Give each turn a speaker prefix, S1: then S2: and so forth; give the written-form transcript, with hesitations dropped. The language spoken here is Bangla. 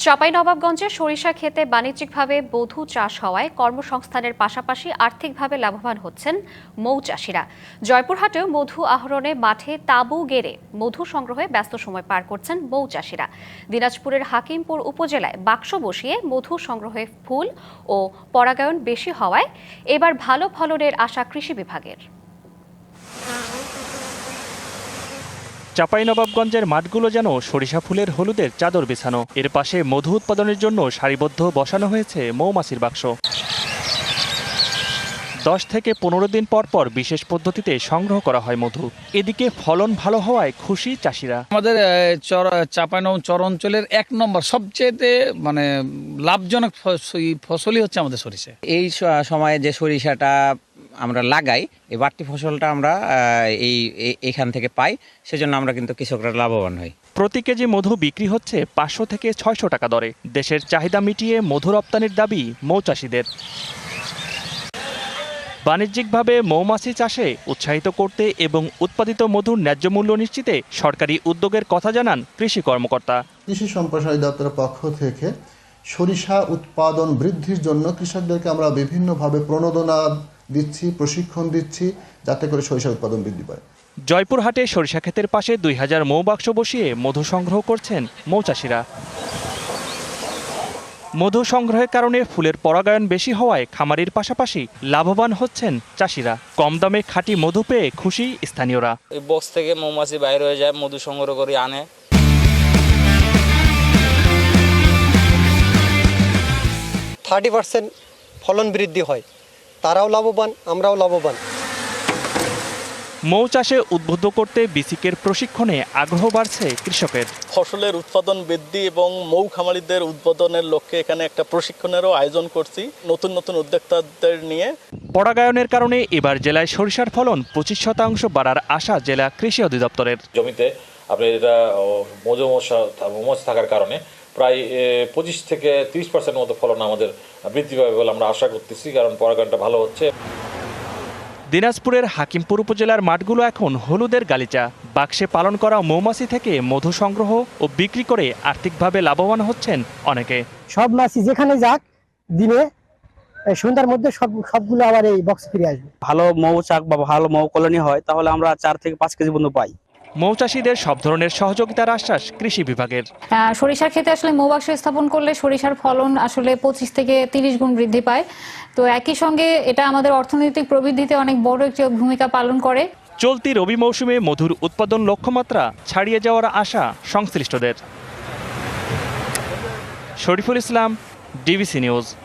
S1: চাঁপাইনবাবগঞ্জে সরিষা ক্ষেতে বাণিজ্যিকভাবে মধু চাষ হওয়ায় কর্মসংস্থানের পাশাপাশি আর্থিকভাবে লাভবান হচ্ছেন মৌ চাষিরা। জয়পুরহাটেও মধু আহরণে মাঠে তাঁবু গেড়ে মধু সংগ্রহে ব্যস্ত সময় পার করছেন মৌ চাষিরা। দিনাজপুরের হাকিমপুর উপজেলায় বাক্স বসিয়ে মধু সংগ্রহে ফুল ও পরাগায়ন বেশি হওয়ায় এবার ভালো ফলনের আশা কৃষি বিভাগের।
S2: চাঁপাইনবাবগঞ্জের মাঠগুলো যেন সরিষা ফুলের হলুদের চাদর বিছানো। এর পাশে মধু উৎপাদনের জন্য সারিবদ্ধ বসানো হয়েছে মৌমাছির বাক্স। 10 থেকে 15 দিন পর পর বিশেষ পদ্ধতিতে সংগ্রহ করা হয় মধু। এদিকে ফলন ভালো হওয়ায় খুশি চাষিরা।
S3: আমাদের চাঁপাইনবাবগঞ্জ চর অঞ্চলের 1 নম্বর সবচেয়ে লাভজনক ফসলই হচ্ছে আমাদের সরিষা।
S4: এই সময়ে যে সরিষাটা আমরা লাগাই, এই বাড়তি ফসলটা আমরা এইখান থেকে পাই, সেজন্য আমরা কিন্তু কৃষকরা লাভবান হই।
S2: প্রতি কেজি মধু বিক্রি হচ্ছে 500 থেকে 600 টাকা দরে। দেশের চাহিদা মিটিয়ে মধু রপ্তানির দাবি মৌচাষীদের। বাণিজ্যিকভাবে মৌমাছি চাষে উৎসাহিত করতে এবং উৎপাদিত মধুর ন্যায্য মূল্য নিশ্চিতে সরকারি উদ্যোগের কথা জানান কৃষি কর্মকর্তা।
S5: কৃষি সম্প্রসারণ দপ্তরের পক্ষ থেকে সরিষা উৎপাদন বৃদ্ধির জন্য কৃষকদেরকে আমরা বিভিন্নভাবে প্রণোদনা দিচ্ছি, প্রশিক্ষণ দিচ্ছি, যাতে করে সরিষা উৎপাদন বৃদ্ধি পায়।
S2: জয়পুরহাটে সরিষা ক্ষেতের পাশে 2000 মৌ বাক্স বসিয়ে মধু সংগ্রহ করছেন মৌচাষীরা। মধু সংগ্রহের কারণে ফুলের পরাগায়ন বেশি হওয়ায় খামারির পাশাপাশি লাভবান হচ্ছেন চাষিরা। কম দামে খাঁটি মধু পেয়ে খুশি স্থানীয়রা।
S6: এই বক্স থেকে মৌমাছি বাইর হয়ে যায়, মধু সংগ্রহ করে আনে।
S7: 30% ফলন বৃদ্ধি হয়, তারাও লাভবান, আমরাও লাভবান।
S2: মৌ চাষে উদ্বুদ্ধ করতে বিসিকের প্রশিক্ষণে আগ্রহ বাড়ছে কৃষকের।
S8: ফসলের উৎপাদন বৃদ্ধি এবং মৌ খামারিদের উদ্বোধনের লক্ষ্যে এখানে একটা প্রশিক্ষণেরও আয়োজন করছি নতুন নতুন উদ্যোক্তাদের নিয়ে।
S2: পরাগায়নের কারণে এবার জেলায় সরিষার ফলন 25% বাড়ার আশা জেলা কৃষি অধিদপ্তরের।
S9: জমিতে আপনি এটা মৌমাছি থাকার কারণে প্রায় 25 থেকে 30% মতো ফলন আমাদের বৃদ্ধি পাবে বলে আমরা আশা করতেছি, কারণ পরাগায়নটা ভালো হচ্ছে।
S2: দিনাজপুরের হাকিমপুর উপজেলার মাঠগুলো এখন হলুদের গালিচা। বাক্সে পালন করা মৌমাছি থেকে মধু সংগ্রহ ও বিক্রি করে আর্থিকভাবে লাভবান হচ্ছেন অনেকে।
S10: সব মাছি যেখানে যাক, দিনে সন্ধ্যার মধ্যে সবগুলো আবার এই বক্স ফিরে আসবে।
S11: ভালো মৌচাক বা ভালো মৌ কলোনি হয় তাহলে আমরা 4 থেকে 5 কেজি পর্যন্ত পাই।
S2: মৌচাষীদের সব ধরনের সহযোগিতার আশ্বাস কৃষি বিভাগের।
S12: সরিষার ক্ষেতে আসলে মৌবাক্স স্থাপন করলে সরিষার ফলন আসলে 25 থেকে 30 গুণ বৃদ্ধি পায়। তো একই সঙ্গে এটা আমাদের অর্থনৈতিক প্রবৃদ্ধিতে অনেক বড় একটি ভূমিকা পালন করে।
S2: চলতি রবি মৌসুমে মধুর উৎপাদন লক্ষ্যমাত্রা ছাড়িয়ে যাওয়ার আশা সংশ্লিষ্টদের। Shariful Islam, DBC news.